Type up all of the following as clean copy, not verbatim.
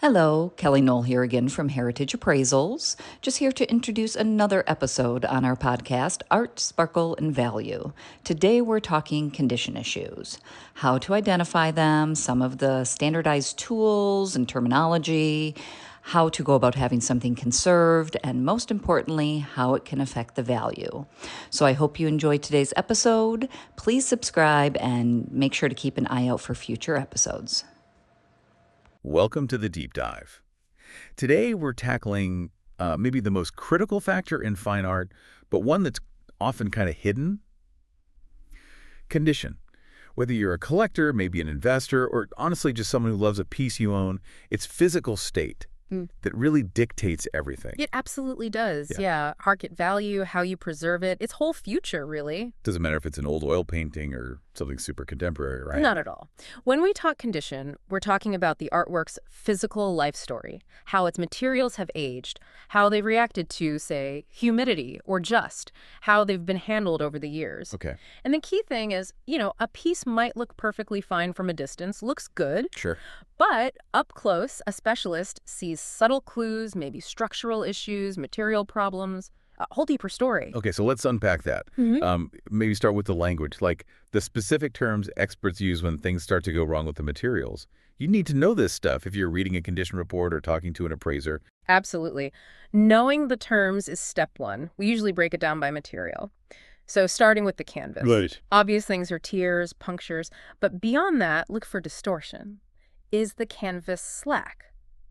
Hello, Kelly Knoll here again from Heritage Appraisals. Just here to introduce another episode on our podcast, Art, Sparkle, and Value. Today we're talking condition issues, how to identify them, some of the standardized tools and terminology, how to go about having something conserved, and most importantly, how it can affect the value. So I hope you enjoyed today's episode. Please subscribe and make sure to keep an eye out for future episodes. Welcome to the Deep Dive. Today we're tackling maybe the most critical factor in fine art, but one that's often kind of hidden. Condition. Whether you're a collector, maybe an investor, or honestly just someone who loves a piece you own, its physical state that really dictates everything. It absolutely does, yeah. Market value, how you preserve it, its whole future, really. Doesn't matter if it's an old oil painting or something super contemporary, right? Not at all. When we talk condition, we're talking about the artwork's physical life story, how its materials have aged, how they've reacted to, say, humidity or dust, how they've been handled over the years. Okay. And the key thing is, a piece might look perfectly fine from a distance, looks good. Sure. But up close, a specialist sees subtle clues, maybe structural issues, material problems, a whole deeper story. Okay, so let's unpack that. Maybe start with the language, like the specific terms experts use when things start to go wrong with the materials. You need to know this stuff if you're reading a condition report or talking to an appraiser. Absolutely. Knowing the terms is step one. We usually break it down by material. So starting with the canvas. Right. Obvious things are tears, punctures, but beyond that, look for distortion. Is the canvas slack?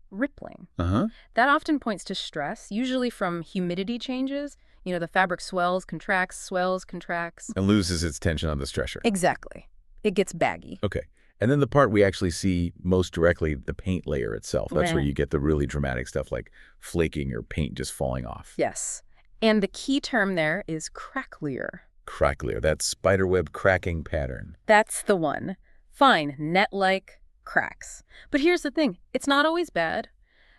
Rippling. That often points to stress, usually from humidity changes. The fabric swells, contracts, And loses its tension on the stressor. Exactly. It gets baggy. Okay. And then the part we actually see most directly, the paint layer itself. That's where you get the really dramatic stuff like flaking or paint just falling off. Yes. And the key term there is cracklier. Cracklier, that spiderweb cracking pattern. That's the one. Fine, net-like cracks. But here's the thing. It's not always bad.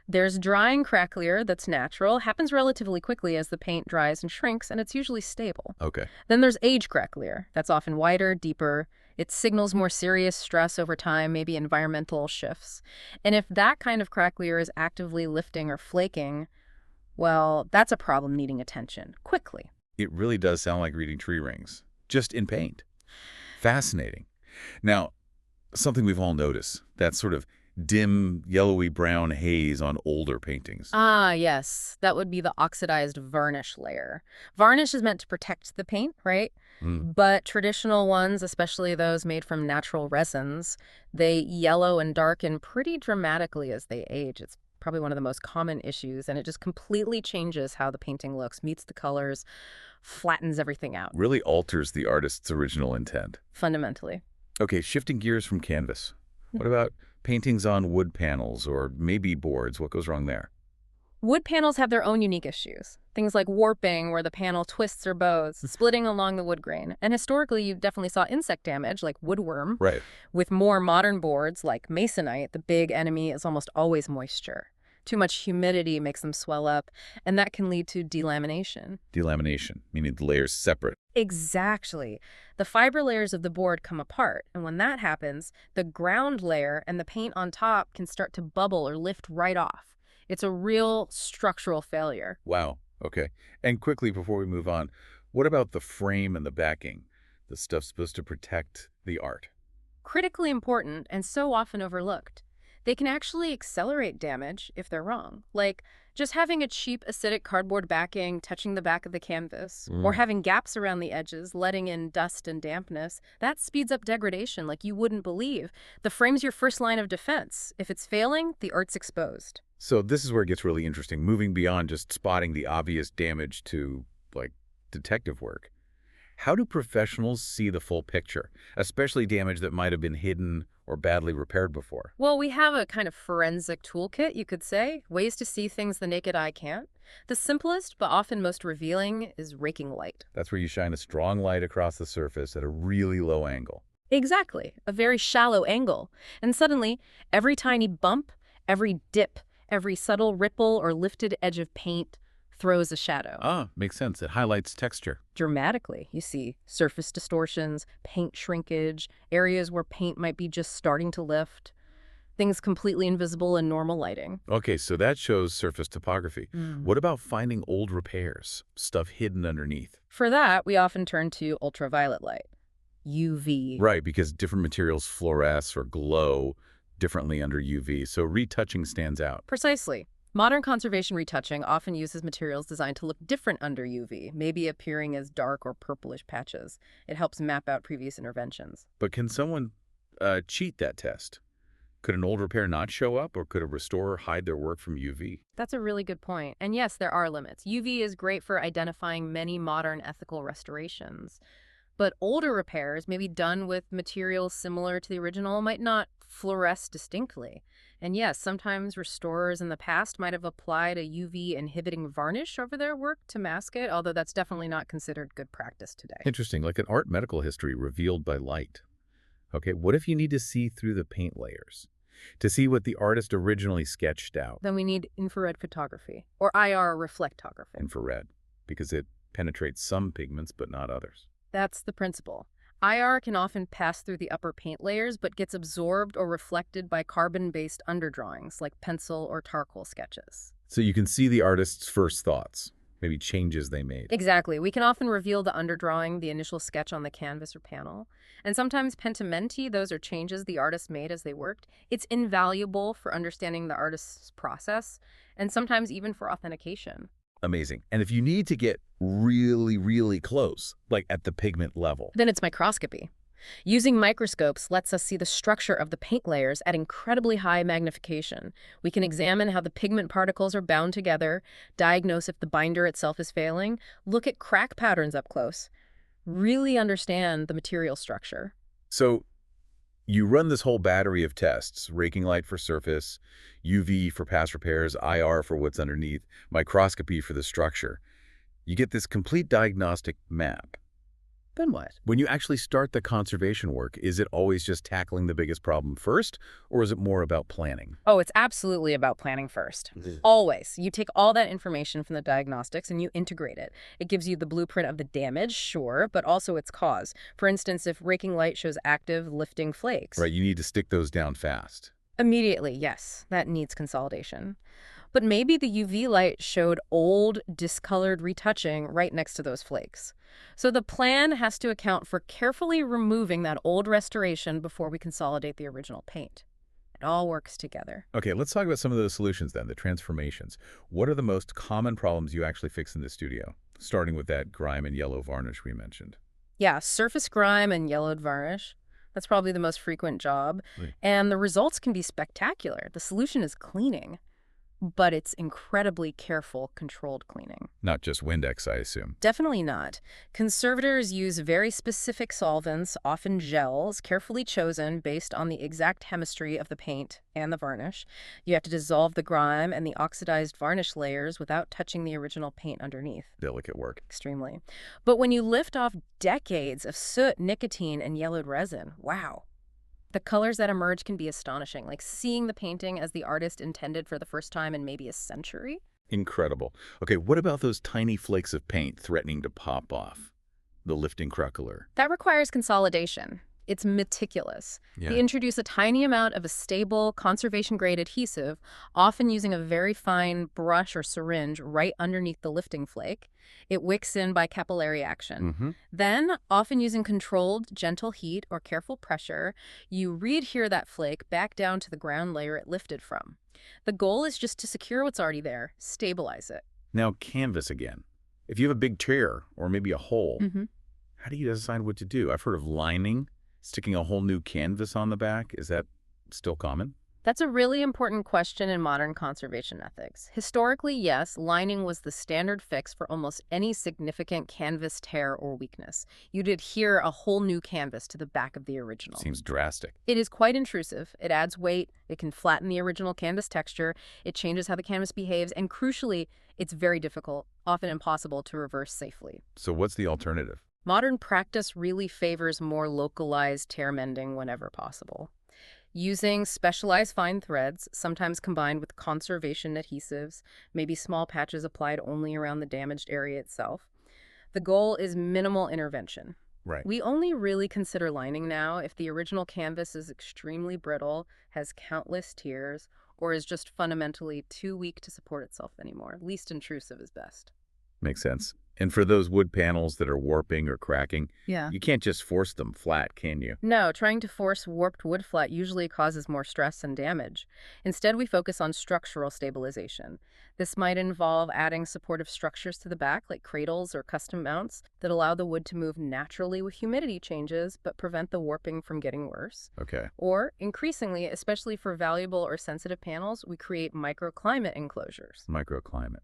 There's drying cracklier that's natural, happens relatively quickly as the paint dries and shrinks, and it's usually stable. Okay. Then there's age cracklier. That's often wider, deeper. It signals more serious stress over time, maybe environmental shifts. And if that kind of cracklier is actively lifting or flaking, well, that's a problem needing attention quickly. It really does sound like reading tree rings, just in paint. Fascinating. Now, something we've all noticed, that sort of dim, yellowy brown haze on older paintings. Ah, yes. That would be the oxidized varnish layer. Varnish is meant to protect the paint, right? But traditional ones, especially those made from natural resins, they yellow and darken pretty dramatically as they age. It's probably one of the most common issues, and it just completely changes how the painting looks, mutes the colors, flattens everything out. Really alters the artist's original intent. Fundamentally. Okay, shifting gears from canvas. What about paintings on wood panels or maybe boards? What goes wrong there? Wood panels have their own unique issues. Things like warping, where the panel twists or bows, splitting along the wood grain. And historically, you definitely saw insect damage, like woodworm. Right. With more modern boards, like masonite, the big enemy is almost always moisture. Too much humidity makes them swell up, and that can lead to delamination. Delamination, meaning the layers separate. Exactly. The fiber layers of the board come apart, and when that happens, the ground layer and the paint on top can start to bubble or lift right off. It's a real structural failure. Wow. Okay. And quickly, before we move on, what about the frame and the backing? The stuff supposed to protect the art. Critically important and so often overlooked. They can actually accelerate damage if they're wrong, like just having a cheap acidic cardboard backing touching the back of the canvas, or having gaps around the edges, letting in dust and dampness. That speeds up degradation like you wouldn't believe. The frame's your first line of defense. If it's failing, the art's exposed. So this is where it gets really interesting, moving beyond just spotting the obvious damage to, like, detective work. How do professionals see the full picture, especially damage that might have been hidden or badly repaired before? Well, we have a kind of forensic toolkit, you could say, ways to see things the naked eye can't. The simplest, but often most revealing, is raking light. That's where you shine a strong light across the surface at a really low angle. Exactly, a very shallow angle. And suddenly, every tiny bump, every dip, every subtle ripple or lifted edge of paint throws a shadow. Ah, makes sense. It highlights texture. Dramatically, you see surface distortions, paint shrinkage, areas where paint might be just starting to lift. things completely invisible in normal lighting. Okay, so that shows surface topography. What about finding old repairs, stuff hidden underneath? For that, we often turn to ultraviolet light, UV. Right, because different materials fluoresce or glow differently under UV, so retouching stands out. Precisely. Modern conservation retouching often uses materials designed to look different under UV, maybe appearing as dark or purplish patches. It helps map out previous interventions. But can someone cheat that test? Could an old repair not show up, or could a restorer hide their work from UV? That's a really good point. And yes, there are limits. UV is great for identifying many modern ethical restorations. But older repairs, maybe done with materials similar to the original, might not fluoresce distinctly. And yes, sometimes restorers in the past might have applied a UV-inhibiting varnish over their work to mask it, although that's definitely not considered good practice today. Interesting, like an art medical history revealed by light. Okay, what if you need to see through the paint layers to see what the artist originally sketched out? Then we need infrared photography, or IR reflectography. Infrared, because it penetrates some pigments but not others. That's the principle. IR can often pass through the upper paint layers, but gets absorbed or reflected by carbon-based underdrawings, like pencil or charcoal sketches. So you can see the artist's first thoughts, maybe changes they made. Exactly. We can often reveal the underdrawing, the initial sketch on the canvas or panel. And sometimes pentimenti, those are changes the artist made as they worked. It's invaluable for understanding the artist's process, and sometimes even for authentication. Amazing. And if you need to get really, really close, like at the pigment level, then it's microscopy. Using microscopes lets us see the structure of the paint layers at incredibly high magnification. We can examine how the pigment particles are bound together, diagnose if the binder itself is failing, look at crack patterns up close, really understand the material structure. So you run this whole battery of tests, raking light for surface, UV for past repairs, IR for what's underneath, microscopy for the structure. You get this complete diagnostic map. Then what? When you actually start the conservation work, is it always just tackling the biggest problem first, or is it more about planning? Oh, it's absolutely about planning first. Always. You take all that information from the diagnostics and you integrate it. It gives you the blueprint of the damage, sure, but also its cause. For instance, if raking light shows active lifting flakes. Right, you need to stick those down fast. Immediately, yes, that needs consolidation. But maybe the UV light showed old, discolored retouching right next to those flakes. So the plan has to account for carefully removing that old restoration before we consolidate the original paint. It all works together. Okay, let's talk about some of those solutions then, the transformations. What are the most common problems you actually fix in the studio? Starting with that grime and yellow varnish we mentioned. Yeah, surface grime and yellowed varnish. That's probably the most frequent job. Right. And the results can be spectacular. The solution is cleaning, but it's incredibly careful, controlled cleaning. Not just Windex, I assume. Definitely not. Conservators use very specific solvents, often gels, carefully chosen based on the exact chemistry of the paint and the varnish. You have to dissolve the grime and the oxidized varnish layers without touching the original paint underneath. Delicate work. Extremely. But when you lift off decades of soot, nicotine, and yellowed resin, wow. The colors that emerge can be astonishing, like seeing the painting as the artist intended for the first time in maybe a century. Incredible. Okay, what about those tiny flakes of paint threatening to pop off? The lifting crackler. That requires consolidation. It's meticulous. Yeah. They introduce a tiny amount of a stable, conservation-grade adhesive, often using a very fine brush or syringe right underneath the lifting flake. It wicks in by capillary action. Then, often using controlled, gentle heat or careful pressure, you re-adhere that flake back down to the ground layer it lifted from. The goal is just to secure what's already there, stabilize it. Now, canvas again. If you have a big tear or maybe a hole, how do you decide what to do? I've heard of lining, sticking a whole new canvas on the back. Is that still common? That's a really important question in modern conservation ethics. Historically, yes, lining was the standard fix for almost any significant canvas tear or weakness. You'd adhere a whole new canvas to the back of the original. Seems drastic. It is quite intrusive. It adds weight, it can flatten the original canvas texture, it changes how the canvas behaves, and crucially, it's very difficult, often impossible to reverse safely. So what's the alternative? Modern practice really favors more localized tear mending whenever possible. Using specialized fine threads, sometimes combined with conservation adhesives, maybe small patches applied only around the damaged area itself. The goal is minimal intervention. Right. We only really consider lining now if the original canvas is extremely brittle, has countless tears, or is just fundamentally too weak to support itself anymore. Least intrusive is best. Makes sense. And for those wood panels that are warping or cracking, Yeah. you can't just force them flat, can you? No, trying to force warped wood flat usually causes more stress and damage. Instead, we focus on structural stabilization. This might involve adding supportive structures to the back, like cradles or custom mounts, that allow the wood to move naturally with humidity changes, but prevent the warping from getting worse. Okay. Or, increasingly, especially for valuable or sensitive panels, we create microclimate enclosures. Microclimate.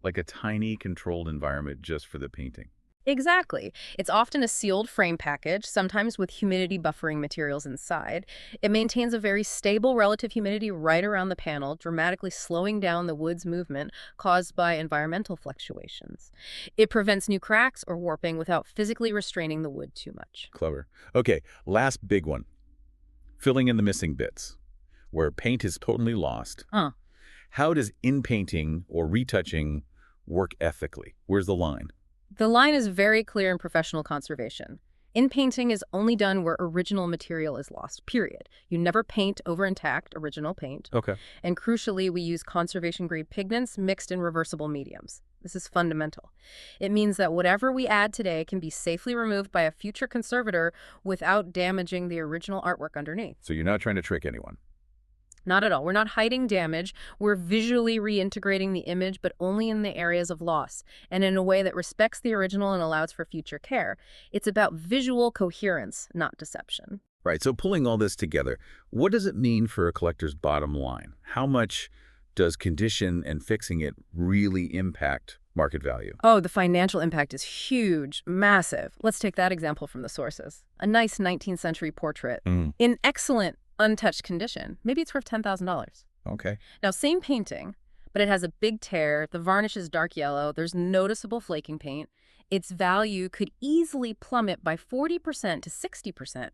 Like a tiny controlled environment just for the painting. Exactly. It's often a sealed frame package, sometimes with humidity buffering materials inside. It maintains a very stable relative humidity right around the panel, dramatically slowing down the wood's movement caused by environmental fluctuations. It prevents new cracks or warping without physically restraining the wood too much. Clever. Okay, last big one. Filling in the missing bits, where paint is totally lost. How does in-painting or retouching work ethically? Where's the line? The line is very clear in professional conservation. In-painting is only done where original material is lost, period. You never paint over intact original paint. Okay. And crucially, we use conservation-grade pigments mixed in reversible mediums. This is fundamental. It means that whatever we add today can be safely removed by a future conservator without damaging the original artwork underneath. So you're not trying to trick anyone. Not at all. We're not hiding damage. We're visually reintegrating the image, but only in the areas of loss, and in a way that respects the original and allows for future care. It's about visual coherence, not deception. Right, so pulling all this together, what does it mean for a collector's bottom line? How much does condition and fixing it really impact market value? Oh, the financial impact is huge, massive. Let's take that example from the sources. A nice 19th century portrait in excellent, untouched condition. Maybe it's worth $10,000. Okay. Now, same painting, but it has a big tear, the varnish is dark yellow, there's noticeable flaking paint. Its value could easily plummet by 40% to 60%,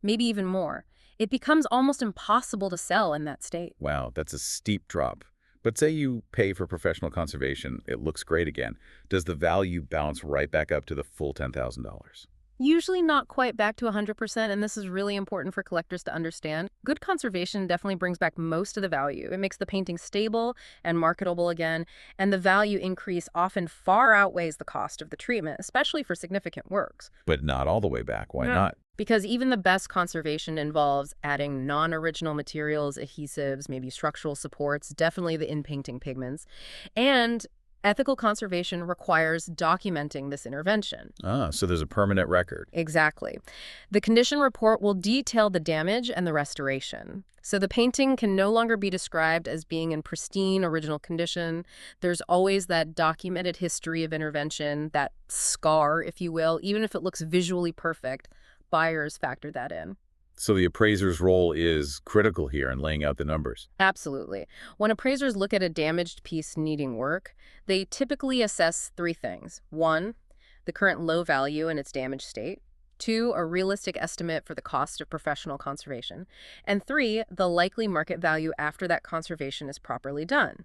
maybe even more. It becomes almost impossible to sell in that state. Wow, that's a steep drop. But say you pay for professional conservation, it looks great again. Does the value bounce right back up to the full $10,000? Usually not quite back to 100%, and this is really important for collectors to understand. Good conservation definitely brings back most of the value. It makes the painting stable and marketable again, and the value increase often far outweighs the cost of the treatment, especially for significant works. But not all the way back. Why not? Because even the best conservation involves adding non-original materials, adhesives, maybe structural supports, definitely the in-painting pigments, and ethical conservation requires documenting this intervention. So there's a permanent record. Exactly. The condition report will detail the damage and the restoration. So the painting can no longer be described as being in pristine original condition. There's always that documented history of intervention, that scar, if you will, even if it looks visually perfect. Buyers factor that in. So the appraiser's role is critical here in laying out the numbers. Absolutely. When appraisers look at a damaged piece needing work, they typically assess three things. 1, the current low value in its damaged state. 2, a realistic estimate for the cost of professional conservation. And 3, the likely market value after that conservation is properly done.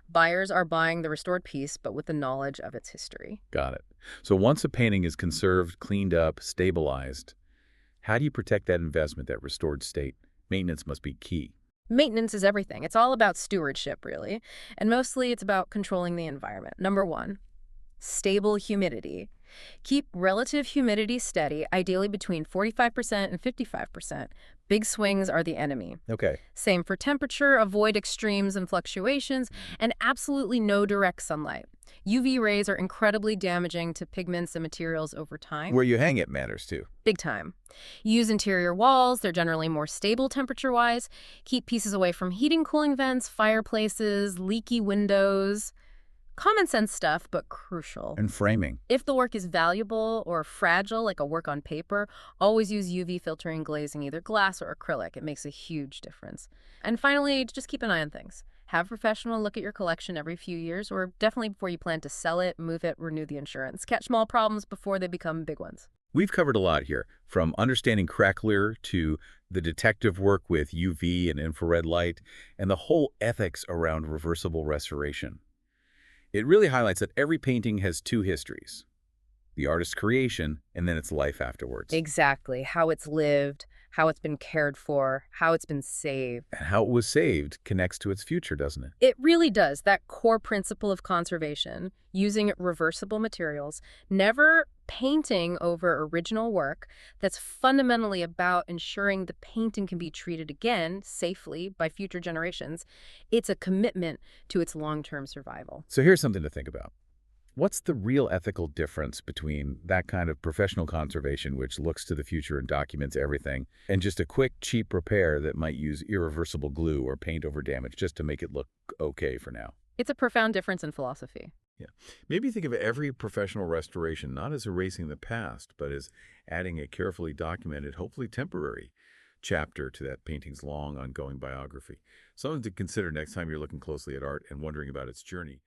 Buyers are buying the restored piece, but with the knowledge of its history. Got it. So once a painting is conserved, cleaned up, stabilized, how do you protect that investment, that restored state? Maintenance must be key. Maintenance is everything. It's all about stewardship, really. And mostly it's about controlling the environment. Number 1, stable humidity. Keep relative humidity steady, ideally between 45% and 55%. Big swings are the enemy. Okay. Same for temperature, avoid extremes and fluctuations, and absolutely no direct sunlight. UV rays are incredibly damaging to pigments and materials over time. Where you hang it matters too. Big time. Use interior walls. They're generally more stable temperature-wise. Keep pieces away from heating, cooling vents, fireplaces, leaky windows. Common sense stuff, but crucial. And framing. If the work is valuable or fragile, like a work on paper, always use UV filtering glazing, either glass or acrylic. It makes a huge difference. And finally, just keep an eye on things. Have a professional look at your collection every few years, or definitely before you plan to sell it, move it, renew the insurance. Catch small problems before they become big ones. We've covered a lot here, from understanding crackler to the detective work with UV and infrared light, and the whole ethics around reversible restoration. It really highlights that every painting has two histories: the artist's creation, and then its life afterwards. Exactly. How it's lived, how it's been cared for, how it's been saved. And how it was saved connects to its future, doesn't it? It really does. That core principle of conservation, using reversible materials, never painting over original work, that's fundamentally about ensuring the painting can be treated again safely by future generations. It's a commitment to its long-term survival. So here's something to think about. What's the real ethical difference between that kind of professional conservation, which looks to the future and documents everything, and just a quick, cheap repair that might use irreversible glue or paint over damage just to make it look okay for now? It's a profound difference in philosophy. Yeah. Maybe think of every professional restoration not as erasing the past, but as adding a carefully documented, hopefully temporary, chapter to that painting's long, ongoing biography. Something to consider next time you're looking closely at art and wondering about its journey.